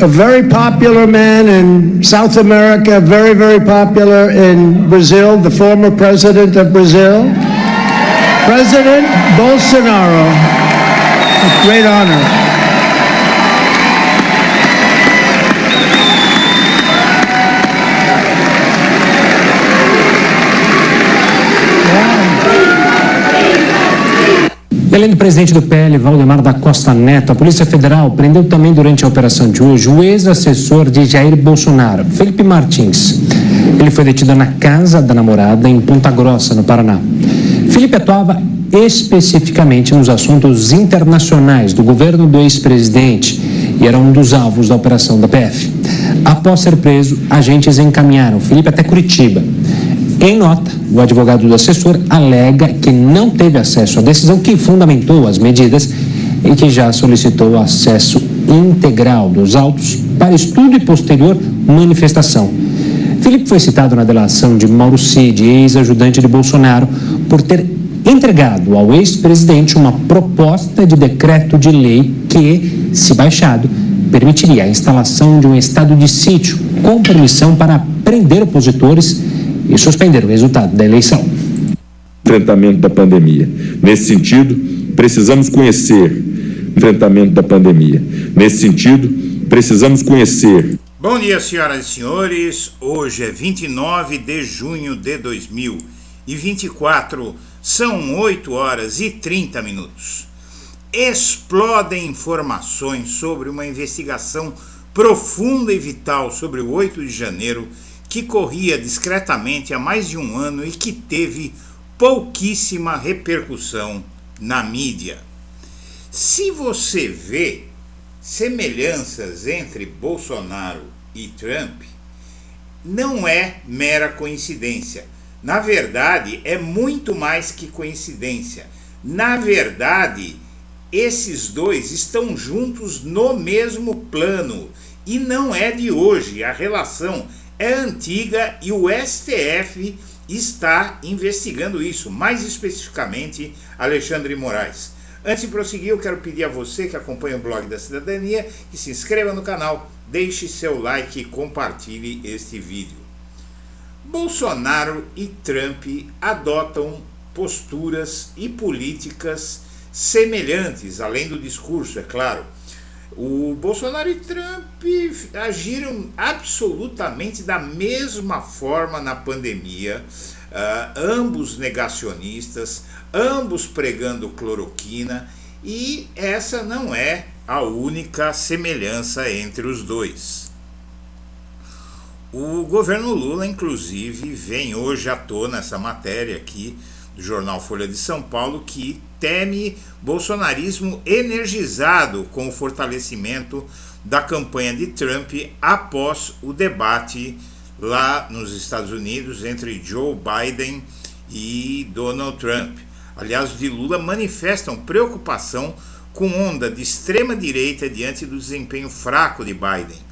a very popular man in South America, very, very popular in Brazil, the former president of Brazil, President Bolsonaro. A great honor. E além do presidente do PL, Valdemar da Costa Neto, a Polícia Federal prendeu também durante a operação de hoje o ex-assessor de Jair Bolsonaro, Felipe Martins. Ele foi detido na casa da namorada em Ponta Grossa, no Paraná. Felipe atuava especificamente nos assuntos internacionais do governo do ex-presidente e era um dos alvos da operação da PF. Após ser preso, agentes encaminharam Felipe até Curitiba. Em nota, o advogado do assessor alega que não teve acesso à decisão que fundamentou as medidas e que já solicitou o acesso integral dos autos para estudo e posterior manifestação. Felipe foi citado na delação de Mauro Cid, ex-ajudante de Bolsonaro, por ter entregado ao ex-presidente uma proposta de decreto de lei que, se baixado, permitiria a instalação de um estado de sítio com permissão para prender opositores e suspender o resultado da eleição. Enfrentamento da pandemia. Nesse sentido, precisamos conhecer Bom dia, senhoras e senhores. Hoje é 29 de junho de 2024. São 8 horas e 30 minutos. Explodem informações sobre uma investigação profunda e vital sobre o 8 de janeiro que corria discretamente há mais de um ano e que teve pouquíssima repercussão na mídia. Se você vê semelhanças entre Bolsonaro e Trump, não é mera coincidência. Na verdade, é muito mais que coincidência. Na verdade, esses dois estão juntos no mesmo plano e não é de hoje. A relação é antiga e o STF está investigando isso, mais especificamente Alexandre de Moraes. Antes de prosseguir, eu quero pedir a você que acompanha o Blog da Cidadania que se inscreva no canal, deixe seu like e compartilhe este vídeo. Bolsonaro e Trump adotam posturas e políticas semelhantes, além do discurso, é claro. O Bolsonaro e Trump agiram absolutamente da mesma forma na pandemia, ambos negacionistas, ambos pregando cloroquina, e essa não é a única semelhança entre os dois. O governo Lula, inclusive, vem hoje à tona essa matéria aqui do jornal Folha de São Paulo, que teme bolsonarismo energizado com o fortalecimento da campanha de Trump após o debate lá nos Estados Unidos entre Joe Biden e Donald Trump. Aliás, os de Lula manifestam preocupação com onda de extrema-direita diante do desempenho fraco de Biden.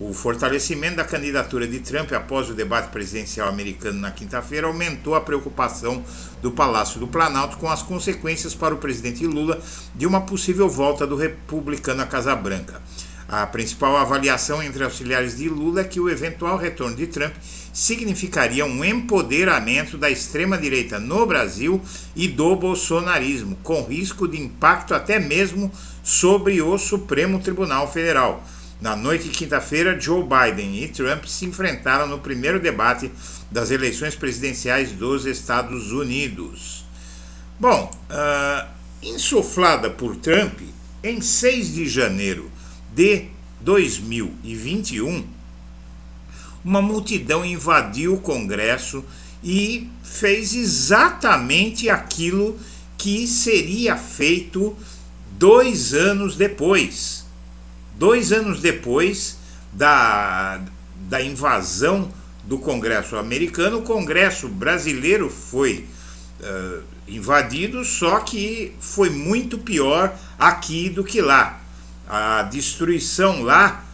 O fortalecimento da candidatura de Trump após o debate presidencial americano na quinta-feira aumentou a preocupação do Palácio do Planalto com as consequências para o presidente Lula de uma possível volta do republicano à Casa Branca. A principal avaliação entre auxiliares de Lula é que o eventual retorno de Trump significaria um empoderamento da extrema-direita no Brasil e do bolsonarismo, com risco de impacto até mesmo sobre o Supremo Tribunal Federal. Na noite de quinta-feira, Joe Biden e Trump se enfrentaram no primeiro debate das eleições presidenciais dos Estados Unidos. Bom, insuflada por Trump, em 6 de janeiro de 2021, uma multidão invadiu o Congresso e fez exatamente aquilo que seria feito 2 anos depois. 2 anos depois da invasão do Congresso americano, o Congresso brasileiro foi invadido, só que foi muito pior aqui do que lá. A destruição lá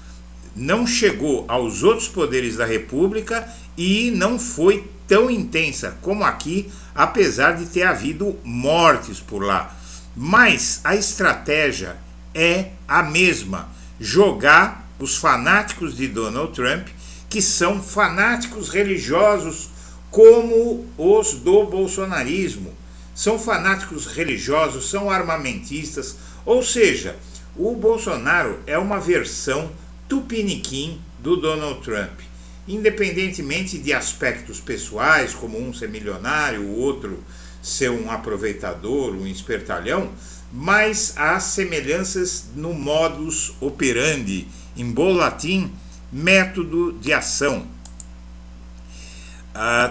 não chegou aos outros poderes da República e não foi tão intensa como aqui, apesar de ter havido mortes por lá. Mas a estratégia é a mesma: jogar os fanáticos de Donald Trump, que são fanáticos religiosos como os do bolsonarismo. São fanáticos religiosos, são armamentistas, ou seja, o Bolsonaro é uma versão tupiniquim do Donald Trump. Independentemente de aspectos pessoais, como um ser milionário, o outro ser um aproveitador, um espertalhão, mas há semelhanças no modus operandi, em bom latim, método de ação.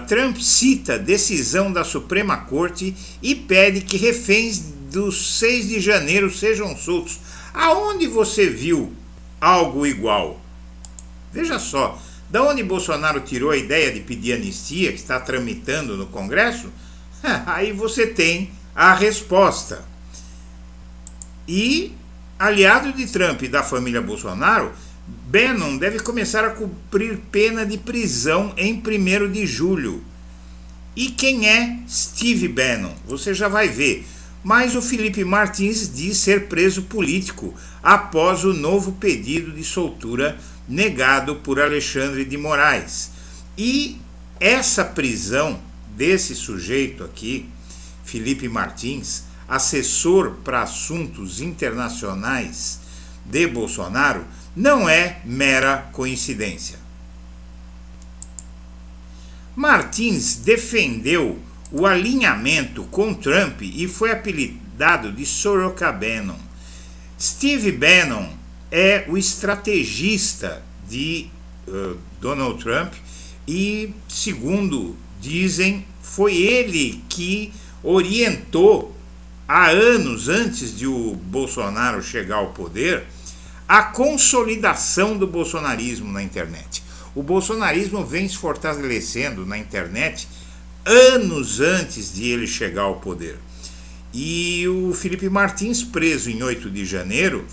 Trump cita decisão da Suprema Corte e pede que reféns do 6 de janeiro sejam soltos. Aonde você viu algo igual? Veja só, da onde Bolsonaro tirou a ideia de pedir anistia, que está tramitando no Congresso? Aí você tem a resposta. E, aliado de Trump e da família Bolsonaro, Bannon deve começar a cumprir pena de prisão em 1º de julho. E quem é Steve Bannon? Você já vai ver. Mas o Felipe Martins diz ser preso político após o novo pedido de soltura negado por Alexandre de Moraes. E essa prisão desse sujeito aqui, Felipe Martins, assessor para assuntos internacionais de Bolsonaro, não é mera coincidência. Martins defendeu o alinhamento com Trump e foi apelidado de Soroka Bannon. Steve Bannon é o estrategista de Donald Trump e, segundo dizem, foi ele que orientou há anos antes de o Bolsonaro chegar ao poder a consolidação do bolsonarismo na internet. O bolsonarismo vem se fortalecendo na internet anos antes de ele chegar ao poder. E o Felipe Martins, preso em 8 de janeiro,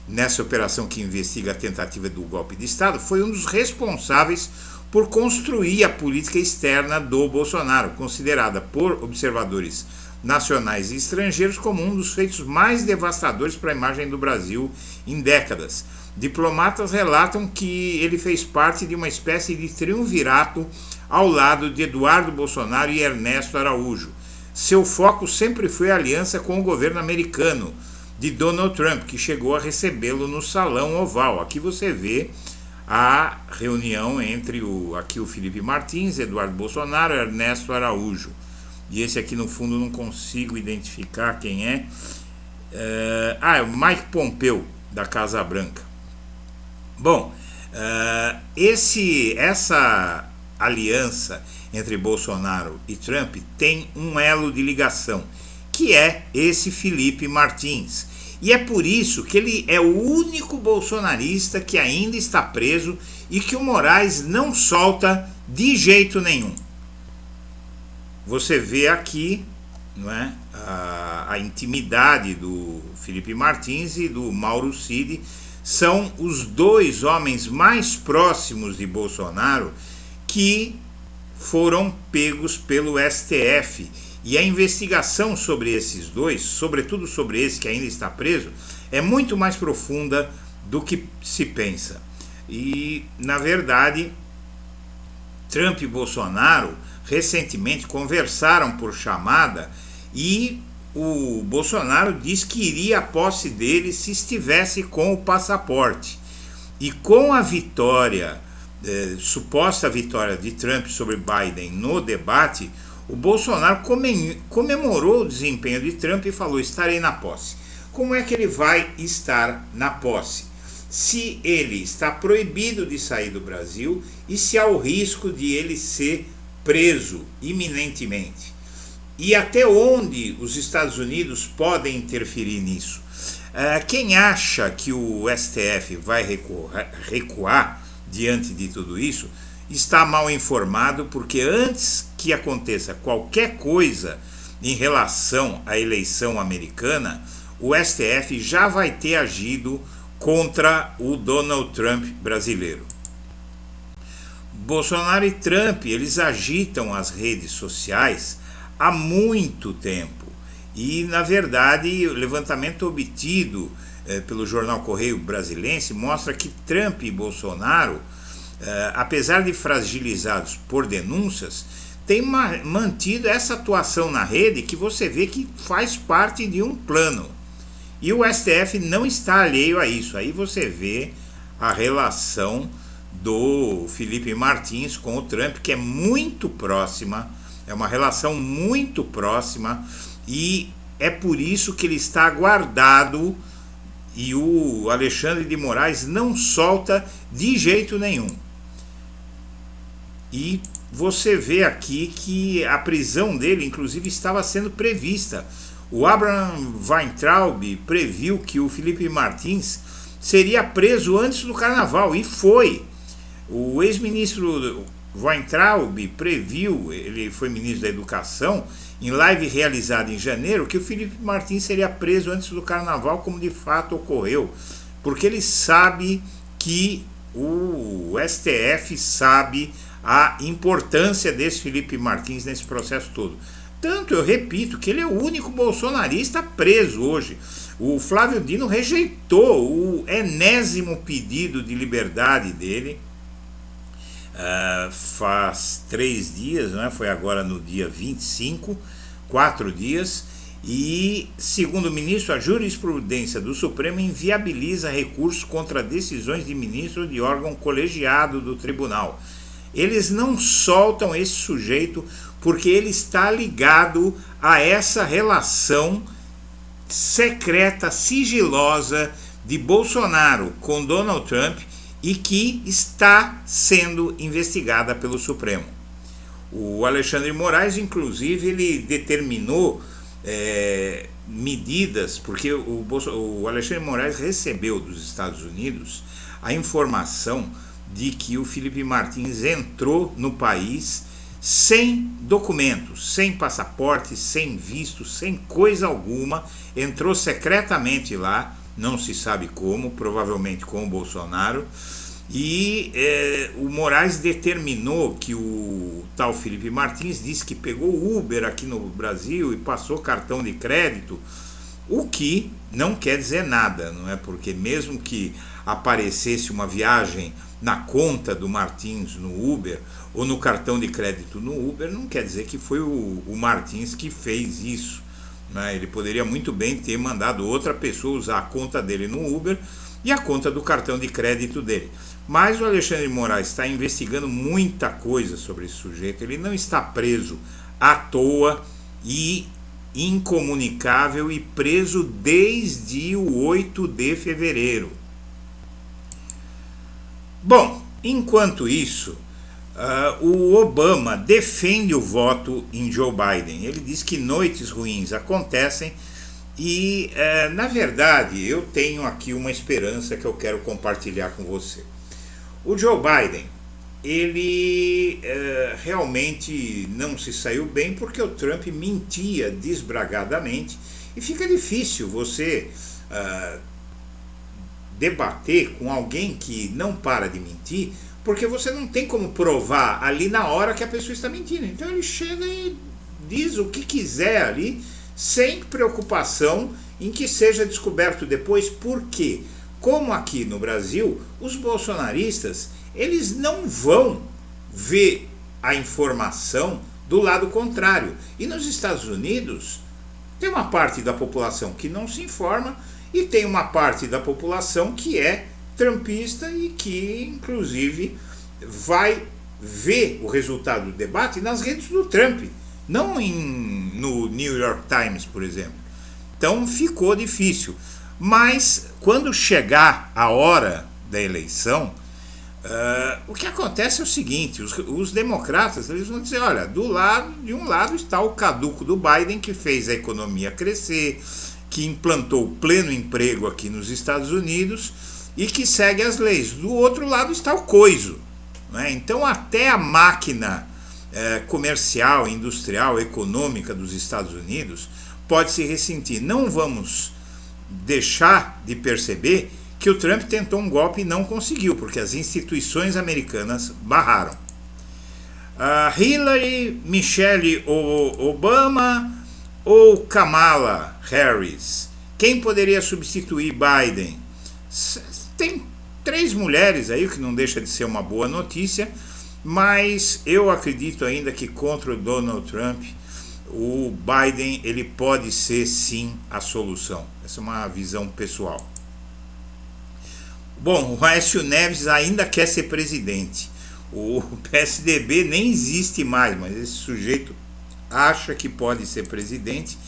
nessa operação que investiga a tentativa do golpe de Estado, foi um dos responsáveis por construir a política externa do Bolsonaro, considerada por observadores nacionais e estrangeiros como um dos feitos mais devastadores para a imagem do Brasil em décadas. Diplomatas relatam que ele fez parte de uma espécie de triunvirato ao lado de Eduardo Bolsonaro e Ernesto Araújo. Seu foco sempre foi a aliança com o governo americano de Donald Trump, que chegou a recebê-lo no Salão Oval. Aqui você vê a reunião entre o Felipe Martins, Eduardo Bolsonaro e Ernesto Araújo. E esse aqui no fundo não consigo identificar quem é. É o Mike Pompeo, da Casa Branca. Bom, essa aliança entre Bolsonaro e Trump tem um elo de ligação, que é esse Felipe Martins. E é por isso que ele é o único bolsonarista que ainda está preso e que o Moraes não solta de jeito nenhum. Você vê aqui, não é, a intimidade do Felipe Martins e do Mauro Cid. São os dois homens mais próximos de Bolsonaro que foram pegos pelo STF. E a investigação sobre esses dois, sobretudo sobre esse que ainda está preso, é muito mais profunda do que se pensa. E, na verdade, Trump e Bolsonaro recentemente conversaram por chamada e o Bolsonaro disse que iria à posse dele se estivesse com o passaporte. E com a vitória, suposta vitória de Trump sobre Biden no debate, o Bolsonaro comemorou o desempenho de Trump e falou: estarei na posse. Como é que ele vai estar na posse? Se ele está proibido de sair do Brasil e se há o risco de ele ser preso iminentemente. E até onde os Estados Unidos podem interferir nisso? Quem acha que o STF vai recuar diante de tudo isso está mal informado, porque antes que aconteça qualquer coisa em relação à eleição americana, o STF já vai ter agido contra o Donald Trump brasileiro. Bolsonaro e Trump, eles agitam as redes sociais há muito tempo. E, na verdade, o levantamento obtido pelo jornal Correio Brasilense, mostra que Trump e Bolsonaro, apesar de fragilizados por denúncias, têm mantido essa atuação na rede que você vê que faz parte de um plano. E o STF não está alheio a isso. Aí você vê a relação do Felipe Martins com o Trump, que é muito próxima, é uma relação muito próxima, e é por isso que ele está guardado e o Alexandre de Moraes não solta de jeito nenhum. E você vê aqui que a prisão dele, inclusive, estava sendo prevista. O Abraham Weintraub previu que o Felipe Martins seria preso antes do carnaval, e foi. O ex-ministro Weintraub previu, ele foi ministro da Educação, em live realizada em janeiro, que o Felipe Martins seria preso antes do carnaval, como de fato ocorreu, porque ele sabe que o STF sabe a importância desse Felipe Martins nesse processo todo. Tanto, eu repito, que ele é o único bolsonarista preso hoje. O Flávio Dino rejeitou o enésimo pedido de liberdade dele, faz 3 dias, né? Foi agora no dia 25, 4 dias, e, segundo o ministro, a jurisprudência do Supremo inviabiliza recursos contra decisões de ministro de órgão colegiado do tribunal. Eles não soltam esse sujeito porque ele está ligado a essa relação secreta, sigilosa de Bolsonaro com Donald Trump e que está sendo investigada pelo Supremo. O Alexandre de Moraes, inclusive, ele determinou medidas, porque o Alexandre de Moraes recebeu dos Estados Unidos a informação de que o Felipe Martins entrou no país sem documentos, sem passaporte, sem visto, sem coisa alguma, entrou secretamente lá, não se sabe como, provavelmente com o Bolsonaro, e o Moraes determinou que o tal Felipe Martins disse que pegou Uber aqui no Brasil e passou cartão de crédito, o que não quer dizer nada, não é? Porque mesmo que aparecesse uma viagem na conta do Martins no Uber ou no cartão de crédito no Uber, não quer dizer que foi o Martins que fez isso, né? Ele poderia muito bem ter mandado outra pessoa usar a conta dele no Uber e a conta do cartão de crédito dele. Mas o Alexandre de Moraes está investigando muita coisa sobre esse sujeito, ele não está preso à toa e incomunicável, e preso desde o 8 de fevereiro. Bom, enquanto isso, o Obama defende o voto em Joe Biden. Ele diz que noites ruins acontecem e, na verdade, eu tenho aqui uma esperança que eu quero compartilhar com você. O Joe Biden, ele realmente não se saiu bem porque o Trump mentia desbragadamente e fica difícil você debater com alguém que não para de mentir, porque você não tem como provar ali na hora que a pessoa está mentindo. Então ele chega e diz o que quiser ali, sem preocupação em que seja descoberto depois. Por quê? Como aqui no Brasil, os bolsonaristas, eles não vão ver a informação do lado contrário. E nos Estados Unidos, tem uma parte da população que não se informa e tem uma parte da população que é trumpista e que, inclusive, vai ver o resultado do debate nas redes do Trump, não no New York Times, por exemplo. Então ficou difícil. Mas quando chegar a hora da eleição, o que acontece é o seguinte: os democratas, eles vão dizer, olha, de um lado está o caduco do Biden, que fez a economia crescer, que implantou o pleno emprego aqui nos Estados Unidos e que segue as leis. Do outro lado está o coiso, né? Então até a máquina comercial, industrial, econômica dos Estados Unidos pode se ressentir. Não vamos deixar de perceber que o Trump tentou um golpe e não conseguiu, porque as instituições americanas barraram. Hillary, Michelle Obama ou Kamala Harris? Quem poderia substituir Biden? Tem 3 mulheres aí, o que não deixa de ser uma boa notícia, mas eu acredito ainda que contra o Donald Trump, o Biden ele pode ser sim a solução. Essa é uma visão pessoal. Bom, o Aécio Neves ainda quer ser presidente. O PSDB nem existe mais, mas esse sujeito acha que pode ser presidente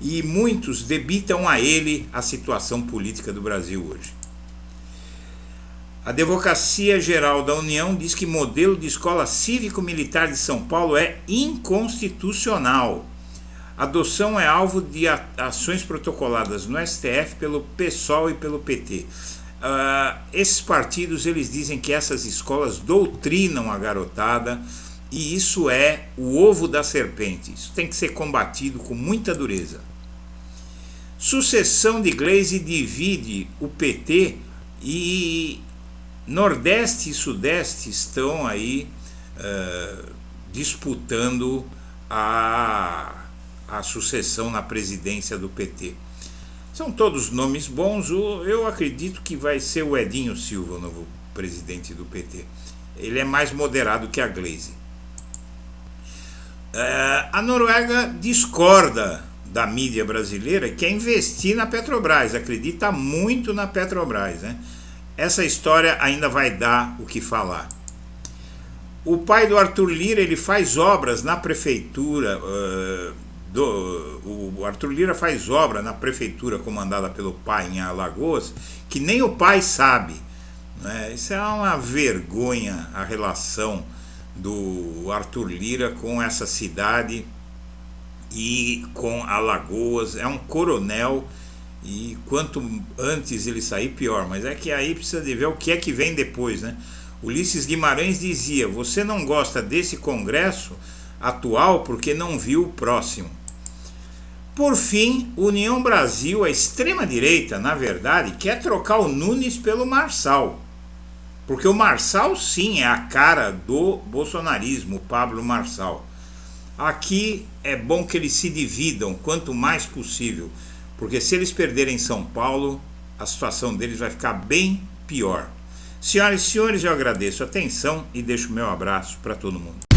e muitos debitam a ele a situação política do Brasil hoje. A Advocacia Geral da União diz que modelo de escola cívico-militar de São Paulo é inconstitucional. A adoção é alvo de ações protocoladas no STF pelo PSOL e pelo PT. Esses partidos eles dizem que essas escolas doutrinam a garotada e isso é o ovo da serpente. Isso tem que ser combatido com muita dureza. Sucessão de Gleisi divide o PT e Nordeste e Sudeste estão aí disputando a sucessão na presidência do PT. São todos nomes bons. Eu acredito que vai ser o Edinho Silva, o novo presidente do PT. Ele é mais moderado que a Gleisi. A Noruega discorda da mídia brasileira e quer investir na Petrobras, acredita muito na Petrobras, né? Essa história ainda vai dar o que falar. O pai do Arthur Lira, ele faz obras na prefeitura, o Arthur Lira faz obra na prefeitura comandada pelo pai em Alagoas, que nem o pai sabe, né? Isso é uma vergonha, a relação do Arthur Lira com essa cidade e com Alagoas. É um coronel e quanto antes ele sair, pior. Mas é que aí precisa de ver o que é que vem depois, né? Ulisses Guimarães dizia: você não gosta desse Congresso atual porque não viu o próximo. Por fim, União Brasil, a extrema-direita, na verdade, quer trocar o Nunes pelo Marçal. Porque o Marçal, sim, é a cara do bolsonarismo, o Pablo Marçal. Aqui é bom que eles se dividam quanto mais possível, porque se eles perderem São Paulo, a situação deles vai ficar bem pior. Senhoras e senhores, eu agradeço a atenção e deixo o meu abraço para todo mundo.